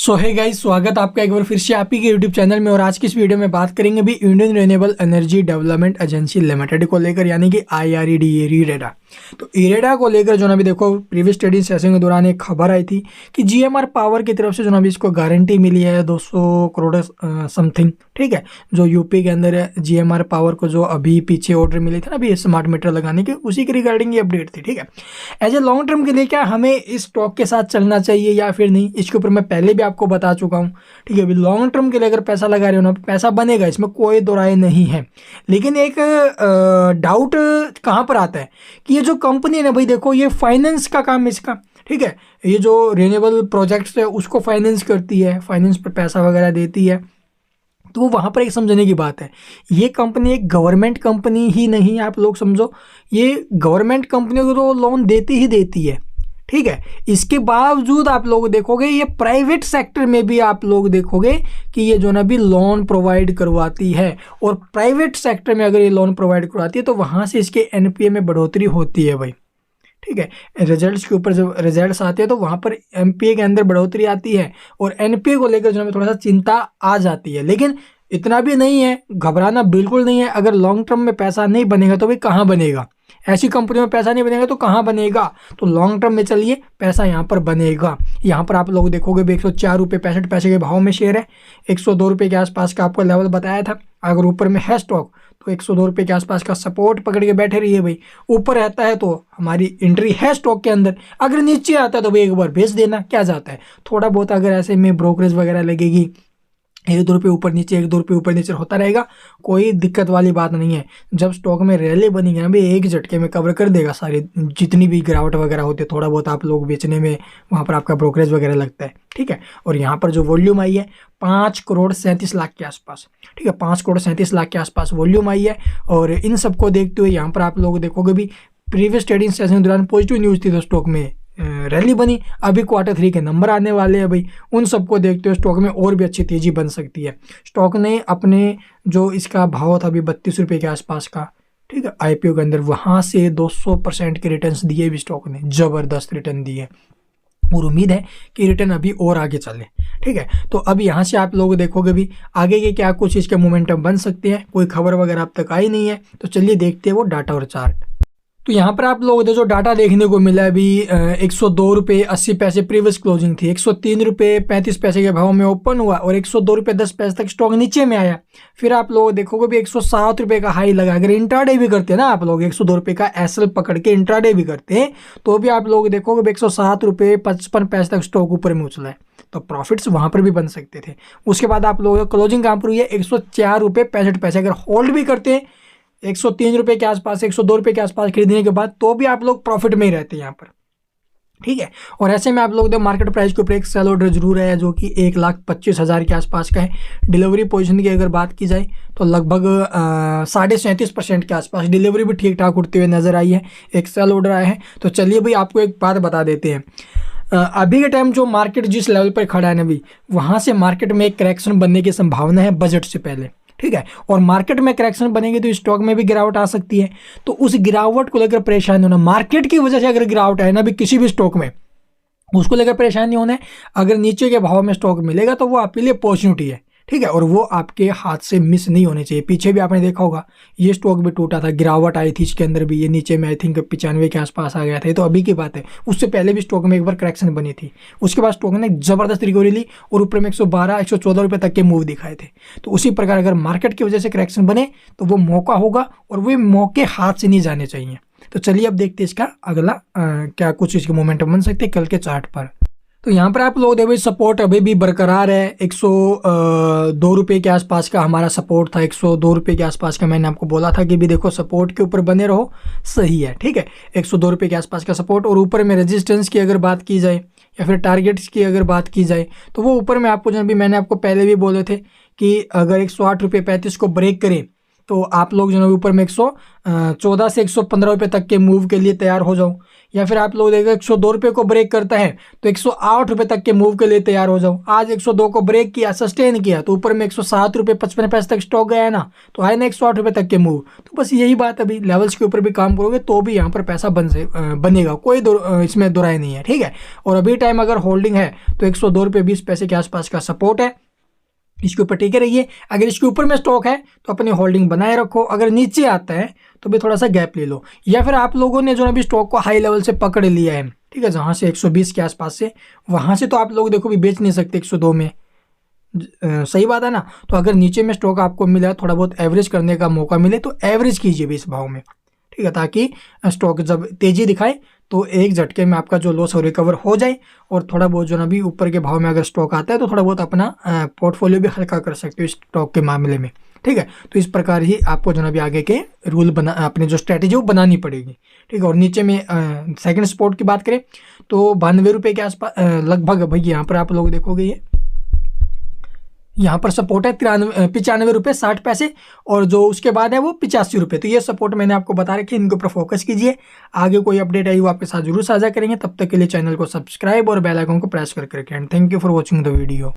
सो है गाइस, स्वागत आपका एक बार फिर से आप ही के यूट्यूब चैनल में। और आज की इस वीडियो में बात करेंगे भी Indian renewable energy development agency limited को लेकर, यानी कि IREDA इरेडा। तो इरेडा को लेकर जो ना भी देखो प्रीवियस ट्रेडिंग सेशन के दौरान एक खबर आई थी कि GMR पावर की तरफ से जो ना भी इसको गारंटी मिली है 200 करोड़ समथिंग, ठीक है, जो यूपी के अंदर है। GMR पावर को जो अभी पीछे ऑर्डर मिले थे ना अभी स्मार्ट मीटर लगाने के, उसी के रिगार्डिंग ये अपडेट थी, ठीक है। एज ए लॉन्ग टर्म के लिए क्या हमें इस स्टॉक के साथ चलना चाहिए या फिर नहीं, इसके ऊपर मैं पहले भी आपको बता चुका हूँ, ठीक है। अभी लॉन्ग टर्म के लिए अगर पैसा लगा रहे हो ना, पैसा बनेगा, इसमें कोई दो राय नहीं है। लेकिन एक डाउट कहाँ पर आता है कि ये जो कंपनी है ना भाई, देखो ये फाइनेंस का काम इसका, ठीक है। ये जो रिन्यूएबल प्रोजेक्ट्स है उसको फाइनेंस करती है, फाइनेंस पर पैसा वगैरह देती है। तो वहाँ पर एक समझने की बात है, ये कंपनी एक गवर्नमेंट कंपनी ही नहीं, आप लोग समझो, ये गवर्नमेंट कंपनी को तो लोन देती ही देती है, ठीक है। इसके बावजूद आप लोग देखोगे ये प्राइवेट सेक्टर में भी आप लोग देखोगे कि ये जो ना भी लोन प्रोवाइड करवाती है। और प्राइवेट सेक्टर में अगर ये लोन प्रोवाइड करवाती है तो वहाँ से इसके NPA में बढ़ोतरी होती है भाई, ठीक है। रिजल्ट्स के ऊपर जब रिजल्ट्स आते हैं तो वहाँ पर NPA के अंदर बढ़ोतरी आती है और NPA को लेकर जो है थोड़ा सा चिंता आ जाती है। लेकिन इतना भी नहीं है, घबराना बिल्कुल नहीं है। अगर लॉन्ग टर्म में पैसा नहीं बनेगा तो भाई कहाँ बनेगा, ऐसी कंपनी में पैसा नहीं बनेगा तो कहाँ बनेगा। तो लॉन्ग टर्म में चलिए, पैसा यहाँ पर बनेगा। यहाँ पर आप लोग देखोगे 104 रुपये 65 पैसे के भाव में शेयर है। 102 रुपये के आसपास का आपको लेवल बताया था। अगर ऊपर में है स्टॉक तो 102 रुपये के आसपास का सपोर्ट पकड़ के बैठे रहिए भाई। ऊपर रहता है तो हमारी एंट्री है स्टॉक के अंदर, अगर नीचे आता है तो भाई एक बार बेच देना, क्या जाता है। थोड़ा बहुत अगर ऐसे में ब्रोकरेज वगैरह लगेगी, 1-2 रुपये ऊपर नीचे 1-2 रुपये ऊपर नीचे होता रहेगा, कोई दिक्कत वाली बात नहीं है। जब स्टॉक में रैली बनेगी ना भाई, एक झटके में कवर कर देगा सारी जितनी भी गिरावट वगैरह होती है। थोड़ा बहुत आप लोग बेचने में वहाँ पर आपका ब्रोकरेज वगैरह लगता है, ठीक है। और यहाँ पर जो वॉल्यूम आई है 5 करोड़ 37 लाख के आसपास, ठीक है, 5 करोड़ 37 लाख के आसपास वॉल्यूम आई है। और इन सबको देखते हुए यहाँ पर आप लोग देखोगे भी प्रीवियस ट्रेडिंग सेशन के दौरान पॉजिटिव न्यूज़ थी तो स्टॉक में रैली बनी। अभी Q3 के नंबर आने वाले हैं भाई, उन सबको देखते हुए स्टॉक में और भी अच्छी तेज़ी बन सकती है। स्टॉक ने अपने जो इसका भाव था अभी 32 रुपये के आसपास का, ठीक है, IPO के अंदर, वहाँ से 200% के रिटर्न्स दिए भी स्टॉक ने, ज़बरदस्त रिटर्न दिए। और उम्मीद है कि रिटर्न अभी और आगे चले, ठीक है। तो अब यहाँ से आप लोग देखोगे भी आगे के क्या कुछ इसके मोमेंटम बन सकते हैं। कोई खबर वगैरह अब तक आई नहीं है, तो चलिए देखते हैं वो डाटा और चार्ट। तो यहाँ पर आप लोगों को जो डाटा देखने को मिला अभी 102 रुपये 80 पैसे प्रीवियस क्लोजिंग थी, 103 रुपये 35 पैसे के भाव में ओपन हुआ और 102 रुपये 10 पैसे तक स्टॉक नीचे में आया। फिर आप लोग देखोगे भी 107 रुपये का हाई लगा। अगर इंट्राडे भी करते हैं ना आप लोग, 102 रुपये का SL पकड़ के इंट्राडे भी करते हैं तो भी आप लोग देखोगे भी 107 रुपये 55 पैसे तक स्टॉक ऊपर में उछला है, तो प्रॉफिट्स वहाँ पर भी बन सकते थे। उसके बाद आप लोगों को क्लोजिंग कहाँ पर हुई है 104 रुपये 65 पैसे। अगर होल्ड भी करते हैं 103 रुपये के आसपास 102 रुपये के आसपास खरीदने के बाद तो भी आप लोग प्रॉफिट में ही रहते हैं यहाँ पर, ठीक है। और ऐसे में आप लोग देखो मार्केट प्राइस के ऊपर एक सेल ऑर्डर जरूर है जो कि 1,25,000 के आसपास का है। डिलीवरी पोजीशन की अगर बात की जाए तो लगभग 37.5% के आसपास डिलीवरी भी ठीक ठाक उठते हुए नजर आई है। एक सेल ऑर्डर आया है। तो चलिए भाई आपको एक बात बता देते हैं, अभी के टाइम जो मार्केट जिस लेवल पर खड़ा है ना भाई, वहाँ से मार्केट में एक करेक्शन बनने की संभावना है बजट से पहले, ठीक है। और मार्केट में करेक्शन बनेगी तो स्टॉक में भी गिरावट आ सकती है। तो उस गिरावट को लेकर परेशान होना, मार्केट की वजह से अगर गिरावट आए ना भी किसी भी स्टॉक में, उसको लेकर परेशान नहीं होना है। अगर नीचे के भाव में स्टॉक मिलेगा तो वो आपके लिए अपॉर्चुनिटी है, ठीक है। और वो आपके हाथ से मिस नहीं होने चाहिए। पीछे भी आपने देखा होगा ये स्टॉक भी टूटा था, गिरावट आई थी इसके अंदर भी, ये नीचे में आई थिंक 95 के आसपास आ गया था। तो अभी की बात है, उससे पहले भी स्टॉक में एक बार करेक्शन बनी थी, उसके बाद स्टॉक ने जबरदस्त रिकवरी ली और ऊपर में 112 114 रुपये तक के मूव दिखाए थे। तो उसी प्रकार अगर मार्केट की वजह से करेक्शन बने तो वो मौका होगा और वो मौके हाथ से नहीं जाने चाहिए। तो चलिए अब देखते हैं इसका अगला क्या कुछ इसके मोमेंटम बन सकते हैं कल के चार्ट पर। तो यहाँ पर आप लोग देखो सपोर्ट अभी भी बरकरार है। 102 रुपये के आसपास का हमारा सपोर्ट था, 102 रुपये के आसपास का मैंने आपको बोला था कि भी देखो सपोर्ट के ऊपर बने रहो, सही है, ठीक है। 102 रुपये के आसपास का सपोर्ट और ऊपर में रेजिस्टेंस की अगर बात की जाए या फिर टारगेट्स की अगर बात की जाए तो वो ऊपर में आपको जो भी मैंने आपको पहले भी बोले थे कि अगर 108 रुपये 35 को ब्रेक करें तो आप लोग जो है ऊपर में 114 से 115 रुपये तक के मूव के लिए तैयार हो जाओ। या फिर आप लोग देखो 102 रुपये को ब्रेक करता है तो 108 रुपये तक के मूव के लिए तैयार हो जाओ। आज 102 को ब्रेक किया, सस्टेन किया, तो ऊपर में 107 रुपये 55 पैसे तक स्टॉक गया है ना, तो आए ना 108 रुपये तक के मूव। तो बस यही बात, अभी लेवल्स के ऊपर भी काम करोगे तो भी यहाँ पर पैसा बनेगा, कोई इसमें दो राय नहीं है, ठीक है। और अभी टाइम अगर होल्डिंग है तो 102 रुपये 20 पैसे के आसपास का सपोर्ट है, इसके ऊपर टिके रहिए। अगर इसके ऊपर में स्टॉक है तो अपनी होल्डिंग बनाए रखो, अगर नीचे आता है तो भी थोड़ा सा गैप ले लो। या फिर आप लोगों ने जो अभी स्टॉक को हाई लेवल से पकड़ लिया है, ठीक है, जहाँ से 120 के आसपास से, वहाँ से तो आप लोग देखो भी बेच नहीं सकते 102 में, सही बात है ना। तो अगर नीचे में स्टॉक आपको मिला, थोड़ा बहुत एवरेज करने का मौका मिले तो एवरेज कीजिए भी इस भाव में, ठीक है, ताकि स्टॉक जब तेजी दिखाए तो एक झटके में आपका जो लॉस हो रिकवर हो जाए। और थोड़ा बहुत जो ना भी ऊपर के भाव में अगर स्टॉक आता है तो थोड़ा बहुत अपना पोर्टफोलियो भी हल्का कर सकते हो इस स्टॉक के मामले में, ठीक है। तो इस प्रकार ही आपको जो ना भी आगे के रूल अपनी जो स्ट्रैटेजी वो बनानी पड़ेगी, ठीक है। और नीचे में सेकंड सपोर्ट की बात करें तो 92 रुपये के आसपास लगभग, भाई यहाँ पर आप लोग देखोगे ये यहाँ पर सपोर्ट है 95 रुपये 60 पैसे, और जो उसके बाद है वो 85 रुपये। तो ये सपोर्ट मैंने आपको बता रखे, इनके ऊपर फोकस कीजिए। आगे कोई अपडेट आई वो आपके साथ जरूर साझा करेंगे। तब तक के लिए चैनल को सब्सक्राइब और बेल आइकन को प्रेस करके रखें। And thank you for watching the video.